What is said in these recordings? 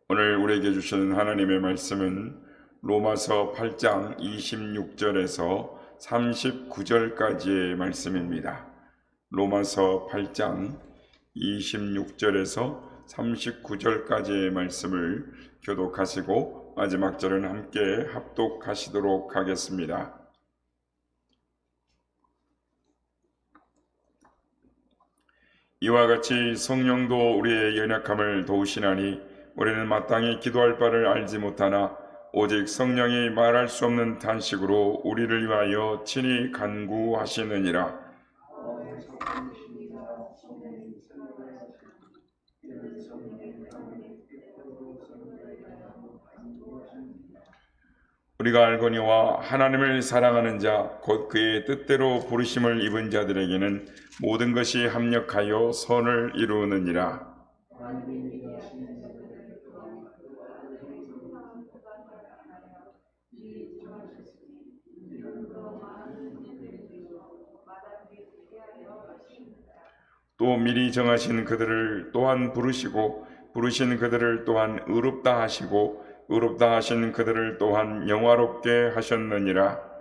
오늘 우리에게 주시는 하나님의 말씀은 로마서 8장 26절에서 39절까지의 말씀입니다. 로마서 8장 26절에서 39절까지의 말씀을 교독하시고 마지막 절은 함께 합독하시도록 하겠습니다. 이와 같이 성령도 우리의 연약함을 도우시나니 우리는 마땅히 기도할 바를 알지 못하나 오직 성령이 말할 수 없는 탄식으로 우리를 위하여 친히 간구하시느니라. 우리가 알거니와 하나님을 사랑하는 자 곧 그의 뜻대로 부르심을 입은 자들에게는 모든 것이 합력하여 선을 이루느니라. 또 미리 정하신 그들을 또한 부르시고 부르신 그들을 또한 의롭다 하시고 의롭다 하신 그들을 또한 영화롭게 하셨느니라.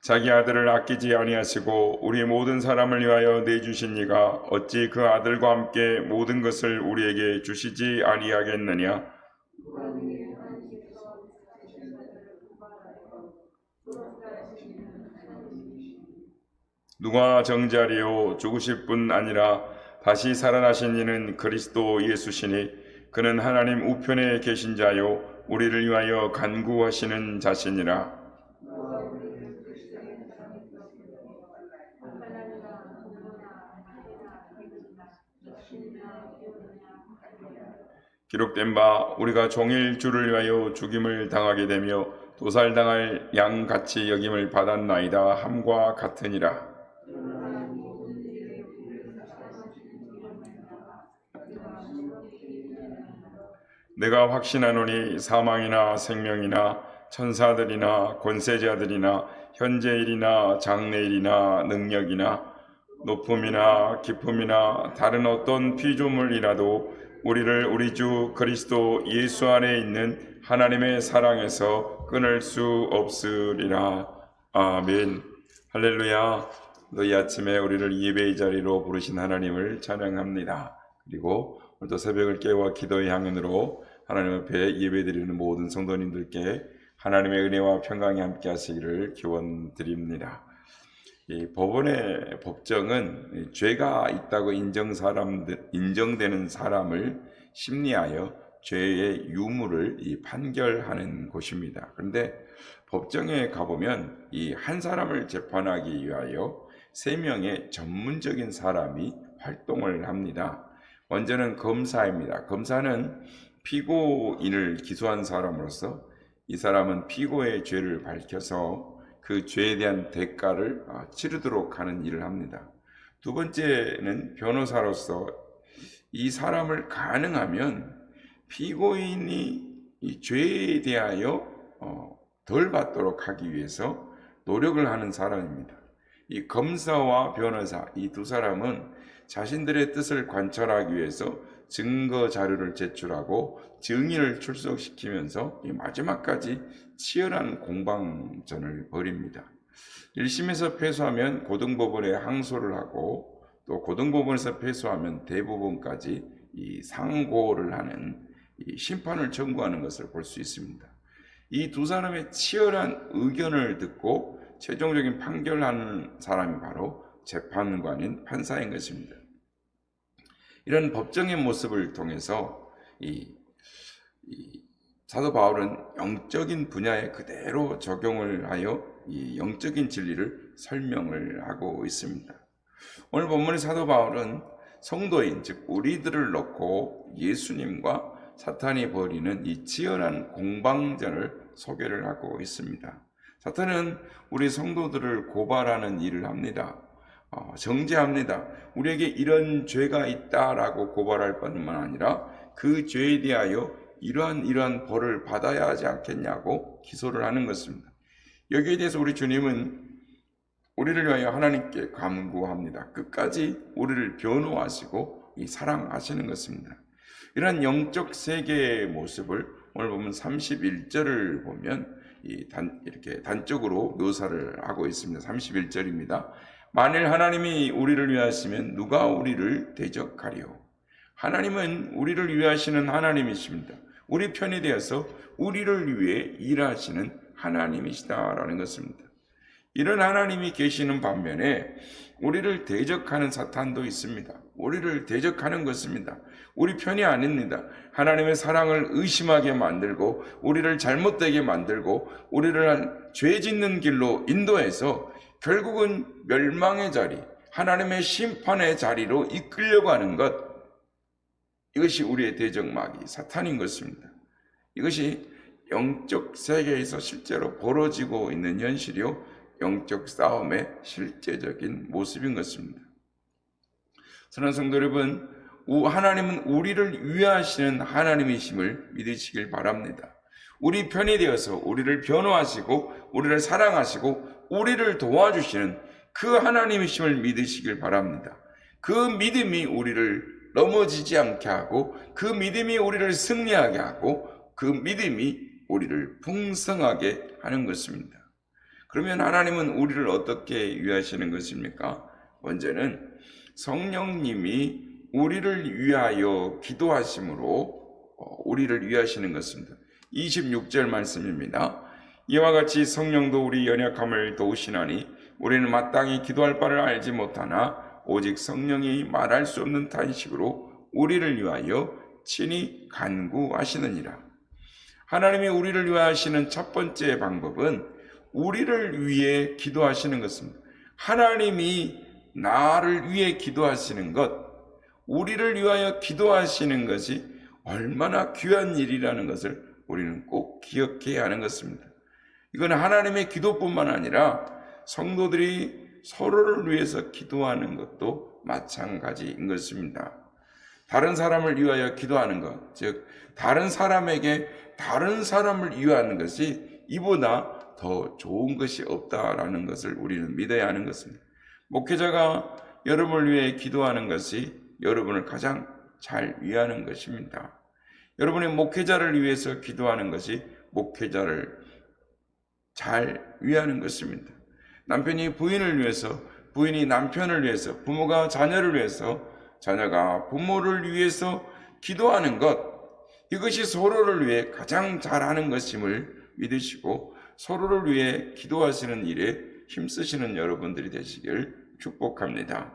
자기 아들을 아끼지 아니하시고 우리 모든 사람을 위하여 내주신 이가 어찌 그 아들과 함께 모든 것을 우리에게 주시지 아니하겠느냐. 누가 정죄하리요? 죽으실 뿐 아니라 다시 살아나신 이는 그리스도 예수시니 그는 하나님 우편에 계신 자요 우리를 위하여 간구하시는 자시니라. 기록된 바 우리가 종일 주를 위하여 죽임을 당하게 되며 도살당할 양같이 여김을 받았나이다 함과 같으니라. 내가 확신하노니 사망이나 생명이나 천사들이나 권세자들이나 현재일이나 장래일이나 능력이나 높음이나 깊음이나 다른 어떤 피조물이라도 우리를 우리 주 그리스도 예수 안에 있는 하나님의 사랑에서 끊을 수 없으리라. 아멘. 할렐루야. 너희 아침에 우리를 예배의 자리로 부르신 하나님을 찬양합니다. 그리고 오늘도 새벽을 깨워 기도의 향연으로 하나님 앞에 예배드리는 모든 성도님들께 하나님의 은혜와 평강이 함께 하시기를 기원드립니다. 이 법원의 법정은 죄가 있다고 인정되는 사람을 심리하여 죄의 유무를 판결하는 곳입니다. 그런데 법정에 가보면 이 한 사람을 재판하기 위하여 3명의 전문적인 사람이 활동을 합니다. 먼저는 검사입니다. 검사는 피고인을 기소한 사람으로서 이 사람은 피고의 죄를 밝혀서 그 죄에 대한 대가를 치르도록 하는 일을 합니다. 두 번째는 변호사로서 이 사람을 가능하면 피고인이 이 죄에 대하여 덜 받도록 하기 위해서 노력을 하는 사람입니다. 이 검사와 변호사, 이 두 사람은 자신들의 뜻을 관철하기 위해서 증거 자료를 제출하고 증인을 출석시키면서 마지막까지 치열한 공방전을 벌입니다. 1심에서 패소하면 고등법원에 항소를 하고 또 고등법원에서 패소하면 대법원까지 이 상고를 하는 이 심판을 청구하는 것을 볼 수 있습니다. 이 두 사람의 치열한 의견을 듣고 최종적인 판결하는 사람이 바로 재판관인 판사인 것입니다. 이런 법정의 모습을 통해서 사도 바울은 영적인 분야에 그대로 적용을 하여 이 영적인 진리를 설명을 하고 있습니다. 오늘 본문의 사도 바울은 성도인 즉 우리들을 놓고 예수님과 사탄이 벌이는 이 치열한 공방전을 소개를 하고 있습니다. 사탄은 우리 성도들을 고발하는 일을 합니다. 정죄합니다. 우리에게 이런 죄가 있다라고 고발할 뿐만 아니라 그 죄에 대하여 이러한 벌을 받아야 하지 않겠냐고 기소를 하는 것입니다. 여기에 대해서 우리 주님은 우리를 위하여 하나님께 간구합니다. 끝까지 우리를 변호하시고 사랑하시는 것입니다. 이런 영적 세계의 모습을 오늘 보면 31절을 보면 이렇게 단적으로 묘사를 하고 있습니다. 31절입니다. 만일 하나님이 우리를 위하시면 누가 우리를 대적하리요? 하나님은 우리를 위하시는 하나님이십니다. 우리 편이 되어서 우리를 위해 일하시는 하나님이시다라는 것입니다. 이런 하나님이 계시는 반면에 우리를 대적하는 사탄도 있습니다. 우리를 대적하는 것입니다. 우리 편이 아닙니다. 하나님의 사랑을 의심하게 만들고 우리를 잘못되게 만들고 우리를 죄 짓는 길로 인도해서 결국은 멸망의 자리, 하나님의 심판의 자리로 이끌려고 하는 것, 이것이 우리의 대적마귀 사탄인 것입니다. 이것이 영적 세계에서 실제로 벌어지고 있는 현실이요 영적 싸움의 실제적인 모습인 것입니다. 사랑하는 성도 여러분, 하나님은 우리를 위하시는 하나님이심을 믿으시길 바랍니다. 우리 편이 되어서 우리를 변호하시고 우리를 사랑하시고 우리를 도와주시는 그 하나님이심을 믿으시길 바랍니다. 그 믿음이 우리를 넘어지지 않게 하고 그 믿음이 우리를 승리하게 하고 그 믿음이 우리를 풍성하게 하는 것입니다. 그러면 하나님은 우리를 어떻게 위하시는 것입니까? 먼저는 성령님이 우리를 위하여 기도하심으로 우리를 위하시는 것입니다. 26절 말씀입니다. 이와 같이 성령도 우리 연약함을 도우시나니 우리는 마땅히 기도할 바를 알지 못하나 오직 성령이 말할 수 없는 탄식으로 우리를 위하여 친히 간구하시느니라. 하나님이 우리를 위하시는 첫 번째 방법은 우리를 위해 기도하시는 것입니다. 하나님이 나를 위해 기도하시는 것, 우리를 위하여 기도하시는 것이 얼마나 귀한 일이라는 것을 우리는 꼭 기억해야 하는 것입니다. 이건 하나님의 기도뿐만 아니라 성도들이 서로를 위해서 기도하는 것도 마찬가지인 것입니다. 다른 사람을 위하여 기도하는 것, 즉 다른 사람에게 다른 사람을 위하는 것이 이보다 더 좋은 것이 없다라는 것을 우리는 믿어야 하는 것입니다. 목회자가 여러분을 위해 기도하는 것이 여러분을 가장 잘 위하는 것입니다. 여러분의 목회자를 위해서 기도하는 것이 목회자를 잘 위하는 것입니다. 남편이 부인을 위해서, 부인이 남편을 위해서, 부모가 자녀를 위해서, 자녀가 부모를 위해서 기도하는 것, 이것이 서로를 위해 가장 잘하는 것임을 믿으시고 서로를 위해 기도하시는 일에 힘쓰시는 여러분들이 되시길 축복합니다.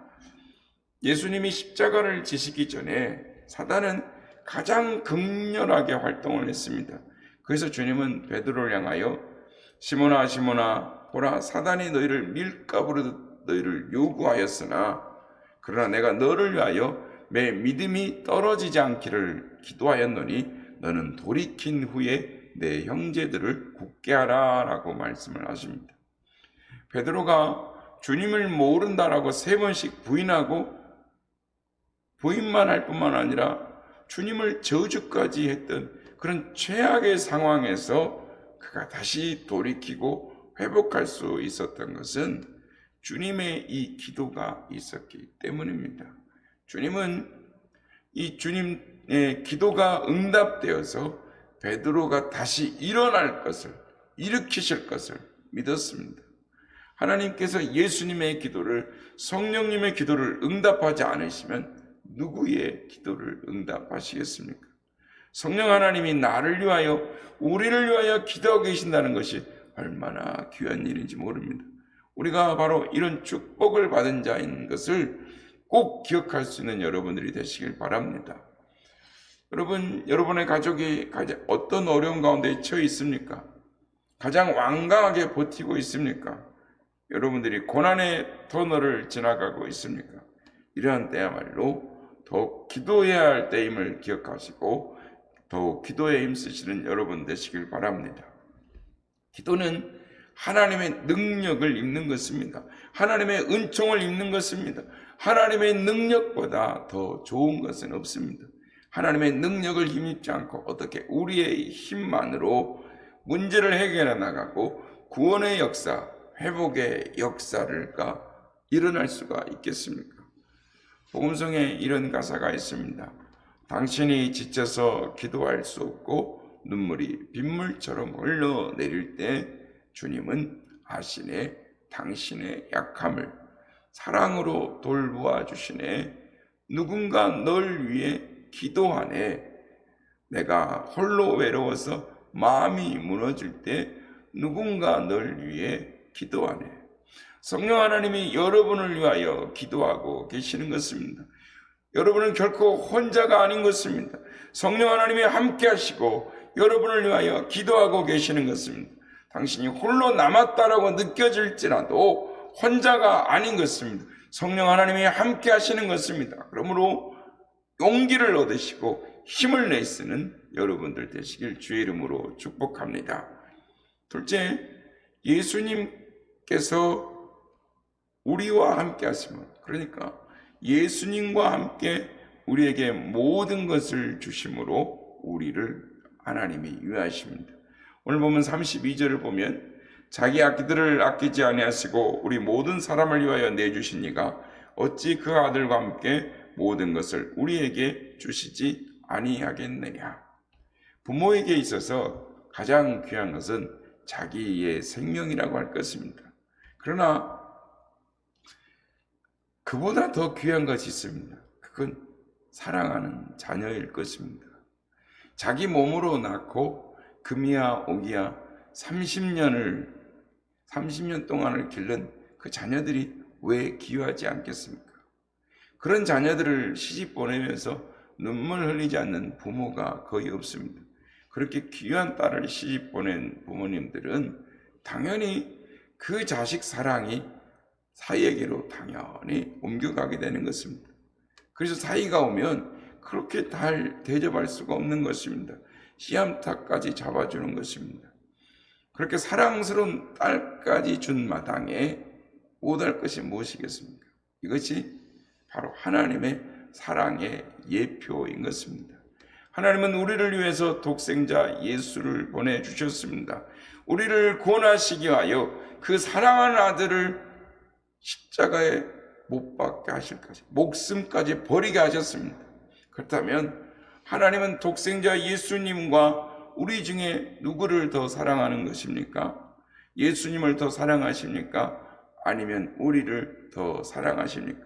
예수님이 십자가를 지시기 전에 사단은 가장 극렬하게 활동을 했습니다. 그래서 주님은 베드로를 향하여 시몬아 시몬아 보라 사단이 너희를 밀가부르듯 너희를 요구하였으나 그러나 내가 너를 위하여 내 믿음이 떨어지지 않기를 기도하였노니 너는 돌이킨 후에 내 형제들을 굳게 하라 라고 말씀을 하십니다. 베드로가 주님을 모른다라고 3번씩 부인하고 부인만 할 뿐만 아니라 주님을 저주까지 했던 그런 최악의 상황에서 그가 다시 돌이키고 회복할 수 있었던 것은 주님의 이 기도가 있었기 때문입니다. 주님은 이 주님의 기도가 응답되어서 베드로가 다시 일어날 것을, 일으키실 것을 믿었습니다. 하나님께서 예수님의 기도를, 성령님의 기도를 응답하지 않으시면 누구의 기도를 응답하시겠습니까? 성령 하나님이 나를 위하여, 우리를 위하여 기도하고 계신다는 것이 얼마나 귀한 일인지 모릅니다. 우리가 바로 이런 축복을 받은 자인 것을 꼭 기억할 수 있는 여러분들이 되시길 바랍니다. 여러분, 여러분의 가족이 어떤 어려운 가운데 처해 있습니까? 가장 완강하게 버티고 있습니까? 여러분들이 고난의 터널을 지나가고 있습니까? 이러한 때야말로 더욱 기도해야 할 때임을 기억하시고 더욱 기도에 힘쓰시는 여러분 되시길 바랍니다. 기도는 하나님의 능력을 입는 것입니다. 하나님의 은총을 입는 것입니다. 하나님의 능력보다 더 좋은 것은 없습니다. 하나님의 능력을 힘입지 않고 어떻게 우리의 힘만으로 문제를 해결해 나가고 구원의 역사, 회복의 역사가 일어날 수가 있겠습니까? 복음성에 이런 가사가 있습니다. 당신이 지쳐서 기도할 수 없고 눈물이 빗물처럼 흘러내릴 때 주님은 아시네. 당신의 약함을 사랑으로 돌보아 주시네. 누군가 널 위해 기도하네. 내가 홀로 외로워서 마음이 무너질 때 누군가 널 위해 기도하네. 성령 하나님이 여러분을 위하여 기도하고 계시는 것입니다. 여러분은 결코 혼자가 아닌 것입니다. 성령 하나님이 함께 하시고 여러분을 위하여 기도하고 계시는 것입니다. 당신이 홀로 남았다라고 느껴질지라도 혼자가 아닌 것입니다. 성령 하나님이 함께 하시는 것입니다. 그러므로 용기를 얻으시고 힘을 내쓰는 여러분들 되시길 주의 이름으로 축복합니다. 둘째, 예수님께서 우리와 함께 하시면, 그러니까 예수님과 함께 우리에게 모든 것을 주심으로 우리를 하나님이 위하십니다. 오늘 보면 32절을 보면 자기 아기들을 아끼지 아니하시고 우리 모든 사람을 위하여 내주신 이가 어찌 그 아들과 함께 모든 것을 우리에게 주시지 아니하겠느냐. 부모에게 있어서 가장 귀한 것은 자기의 생명이라고 할 것입니다. 그러나 그보다 더 귀한 것이 있습니다. 그건 사랑하는 자녀일 것입니다. 자기 몸으로 낳고 금이야 오기야 30년 동안을 기른 그 자녀들이 왜 귀하지 않겠습니까? 그런 자녀들을 시집 보내면서 눈물 흘리지 않는 부모가 거의 없습니다. 그렇게 귀한 딸을 시집 보낸 부모님들은 당연히 그 자식 사랑이 사이에게로 당연히 옮겨가게 되는 것입니다. 그래서 사이가 오면 그렇게 잘 대접할 수가 없는 것입니다. 씨암탉까지 잡아주는 것입니다. 그렇게 사랑스러운 딸까지 준 마당에 못할 것이 무엇이겠습니까? 이것이 바로 하나님의 사랑의 예표인 것입니다. 하나님은 우리를 위해서 독생자 예수를 보내주셨습니다. 우리를 구원하시기 위하여 그 사랑하는 아들을 십자가에 못 박게 하실까지, 목숨까지 버리게 하셨습니다. 그렇다면 하나님은 독생자 예수님과 우리 중에 누구를 더 사랑하는 것입니까? 예수님을 더 사랑하십니까? 아니면 우리를 더 사랑하십니까?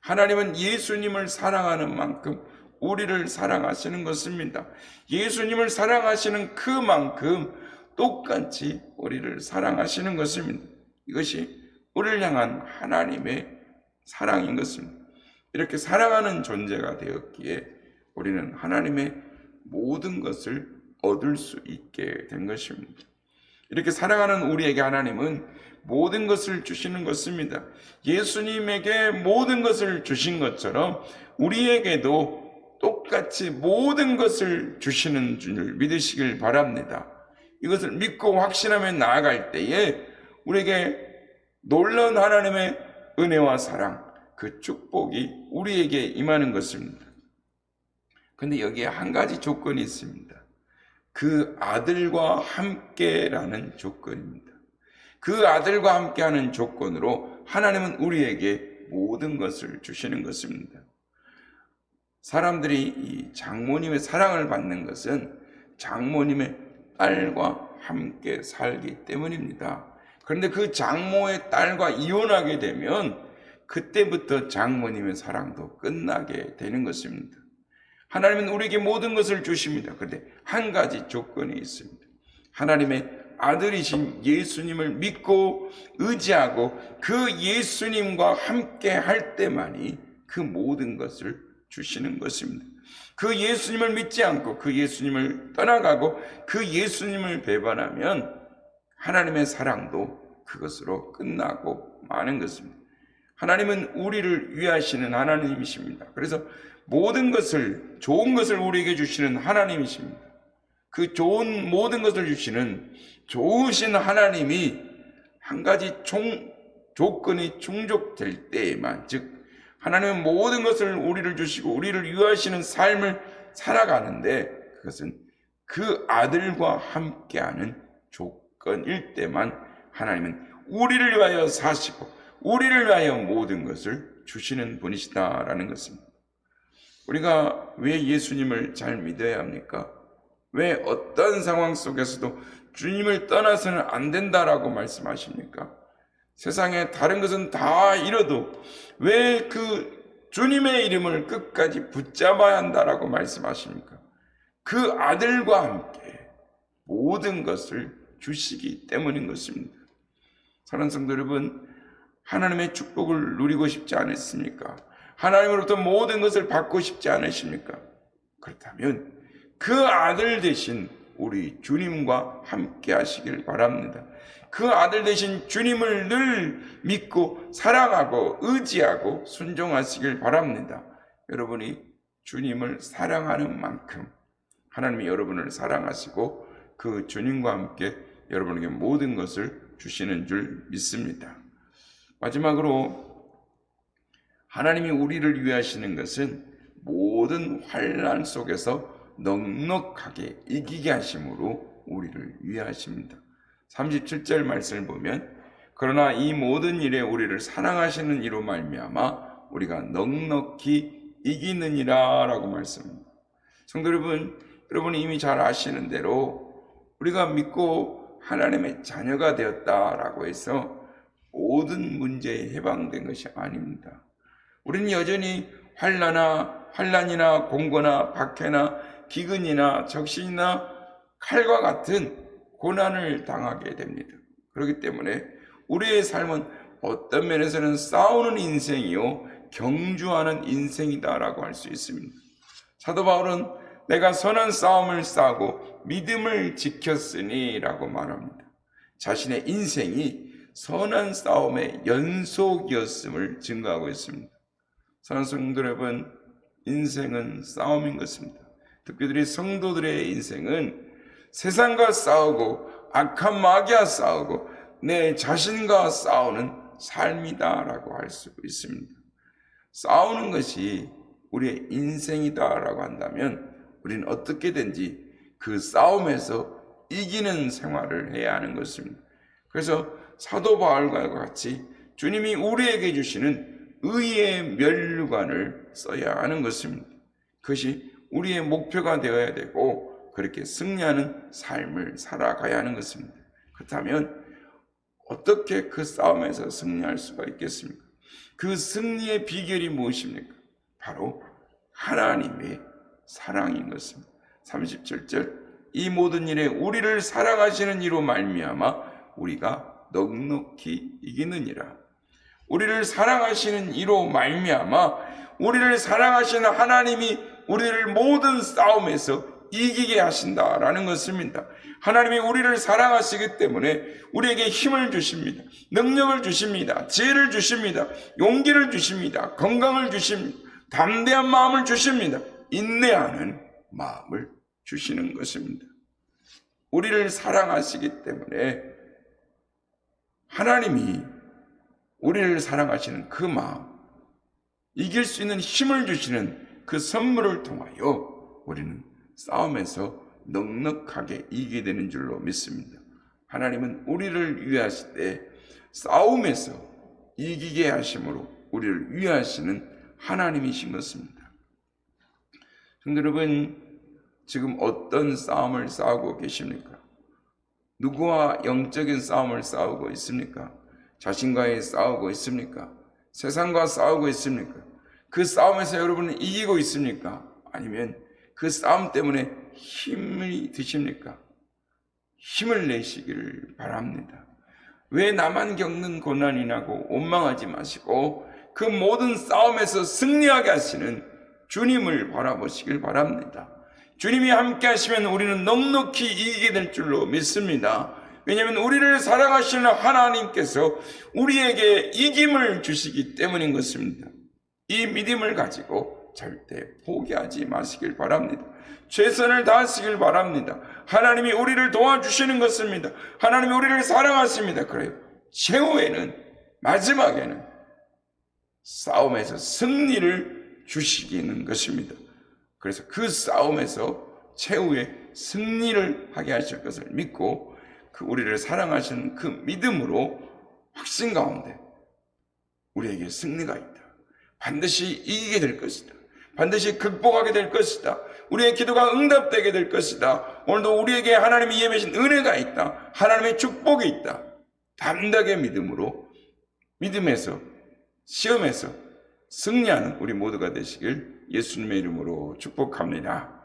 하나님은 예수님을 사랑하는 만큼 우리를 사랑하시는 것입니다. 예수님을 사랑하시는 그만큼 똑같이 우리를 사랑하시는 것입니다. 이것이 우리를 향한 하나님의 사랑인 것입니다. 이렇게 사랑하는 존재가 되었기에 우리는 하나님의 모든 것을 얻을 수 있게 된 것입니다. 이렇게 사랑하는 우리에게 하나님은 모든 것을 주시는 것입니다. 예수님에게 모든 것을 주신 것처럼 우리에게도 똑같이 모든 것을 주시는 줄 믿으시길 바랍니다. 이것을 믿고 확신하며 나아갈 때에 우리에게 놀라운 하나님의 은혜와 사랑, 그 축복이 우리에게 임하는 것입니다. 그런데 여기에 한 가지 조건이 있습니다. 그 아들과 함께라는 조건입니다. 그 아들과 함께하는 조건으로 하나님은 우리에게 모든 것을 주시는 것입니다. 사람들이 이 장모님의 사랑을 받는 것은 장모님의 딸과 함께 살기 때문입니다. 그런데 그 장모의 딸과 이혼하게 되면 그때부터 장모님의 사랑도 끝나게 되는 것입니다. 하나님은 우리에게 모든 것을 주십니다. 그런데 한 가지 조건이 있습니다. 하나님의 아들이신 예수님을 믿고 의지하고 그 예수님과 함께 할 때만이 그 모든 것을 주시는 것입니다. 그 예수님을 믿지 않고 그 예수님을 떠나가고 그 예수님을 배반하면 하나님의 사랑도 그것으로 끝나고 마는 것입니다. 하나님은 우리를 위하시는 하나님이십니다. 그래서 모든 것을, 좋은 것을 우리에게 주시는 하나님이십니다. 그 좋은 모든 것을 주시는 좋으신 하나님이 한 가지 조건이 충족될 때에만, 즉 하나님은 모든 것을 우리를 주시고 우리를 위하시는 삶을 살아가는데 그것은 그 아들과 함께하는 조건일 때만 하나님은 우리를 위하여 사시고 우리를 위하여 모든 것을 주시는 분이시다라는 것입니다. 우리가 왜 예수님을 잘 믿어야 합니까? 왜 어떤 상황 속에서도 주님을 떠나서는 안 된다라고 말씀하십니까? 세상에 다른 것은 다 잃어도 왜 그 주님의 이름을 끝까지 붙잡아야 한다라고 말씀하십니까? 그 아들과 함께 모든 것을 주시기 때문인 것입니다. 사랑하는 성도 여러분, 하나님의 축복을 누리고 싶지 않으십니까? 하나님으로부터 모든 것을 받고 싶지 않으십니까? 그렇다면 그 아들 되신 우리 주님과 함께 하시길 바랍니다. 그 아들 되신 주님을 늘 믿고 사랑하고 의지하고 순종하시길 바랍니다. 여러분이 주님을 사랑하는 만큼 하나님이 여러분을 사랑하시고 그 주님과 함께 여러분에게 모든 것을 주시는 줄 믿습니다. 마지막으로 하나님이 우리를 위하시는 것은 모든 환난 속에서 넉넉하게 이기게 하심으로 우리를 위하십니다. 37절 말씀을 보면 그러나 이 모든 일에 우리를 사랑하시는 이로 말미암아 우리가 넉넉히 이기느니라 라고 말씀합니다. 성도 여러분, 여러분이 이미 잘 아시는 대로 우리가 믿고 하나님의 자녀가 되었다라고 해서 모든 문제에 해방된 것이 아닙니다. 우리는 여전히 환난이나 공고나 박해나 기근이나 적신이나 칼과 같은 고난을 당하게 됩니다. 그렇기 때문에 우리의 삶은 어떤 면에서는 싸우는 인생이요 경주하는 인생이다라고 할 수 있습니다. 사도 바울은 내가 선한 싸움을 싸우고 믿음을 지켰으니 라고 말합니다. 자신의 인생이 선한 싸움의 연속이었음을 증거하고 있습니다. 사랑하는 성도 여러분, 인생은 싸움인 것입니다. 특별히 성도들의 인생은 세상과 싸우고 악한 마귀와 싸우고 내 자신과 싸우는 삶이다라고 할 수 있습니다. 싸우는 것이 우리의 인생이다라고 한다면 우리는 어떻게든지 그 싸움에서 이기는 생활을 해야 하는 것입니다. 그래서 사도 바울과 같이 주님이 우리에게 주시는 의의 면류관을 써야 하는 것입니다. 그것이 우리의 목표가 되어야 되고 그렇게 승리하는 삶을 살아가야 하는 것입니다. 그렇다면 어떻게 그 싸움에서 승리할 수가 있겠습니까? 그 승리의 비결이 무엇입니까? 바로 하나님의 사랑인 것입니다. 37절 이 모든 일에 우리를 사랑하시는 이로 말미암아 우리가 넉넉히 이기느니라. 우리를 사랑하시는 이로 말미암아 우리를 사랑하시는 하나님이 우리를 모든 싸움에서 이기게 하신다라는 것입니다. 하나님이 우리를 사랑하시기 때문에 우리에게 힘을 주십니다. 능력을 주십니다. 지혜를 주십니다. 용기를 주십니다. 건강을 주십니다. 담대한 마음을 주십니다. 인내하는 마음을 주시는 것입니다. 우리를 사랑하시기 때문에 하나님이 우리를 사랑하시는 그 마음, 이길 수 있는 힘을 주시는 그 선물을 통하여 우리는 싸움에서 넉넉하게 이기게 되는 줄로 믿습니다. 하나님은 우리를 위하실 때 싸움에서 이기게 하심으로 우리를 위하시는 하나님이신 것입니다. 성도 여러분, 지금 어떤 싸움을 싸우고 계십니까? 누구와 영적인 싸움을 싸우고 있습니까? 자신과의 싸우고 있습니까? 세상과 싸우고 있습니까? 그 싸움에서 여러분은 이기고 있습니까? 아니면 그 싸움 때문에 힘이 드십니까? 힘을 내시기를 바랍니다. 왜 나만 겪는 고난이 나고 원망하지 마시고 그 모든 싸움에서 승리하게 하시는 주님을 바라보시길 바랍니다. 주님이 함께 하시면 우리는 넉넉히 이기게 될 줄로 믿습니다. 왜냐하면 우리를 사랑하시는 하나님께서 우리에게 이김을 주시기 때문인 것입니다. 이 믿음을 가지고 절대 포기하지 마시길 바랍니다. 최선을 다하시길 바랍니다. 하나님이 우리를 도와주시는 것입니다. 하나님이 우리를 사랑하십니다. 그래요. 최후에는, 마지막에는 싸움에서 승리를 주시기는 것입니다. 그래서 그 싸움에서 최후의 승리를 하게 하실 것을 믿고 그 우리를 사랑하시는 그 믿음으로 확신 가운데 우리에게 승리가 있다. 반드시 이기게 될 것이다. 반드시 극복하게 될 것이다. 우리의 기도가 응답되게 될 것이다. 오늘도 우리에게 하나님이 예배하신 은혜가 있다. 하나님의 축복이 있다. 담대하게 믿음에서 시험에서 승리하는 우리 모두가 되시길 예수님의 이름으로 축복합니다.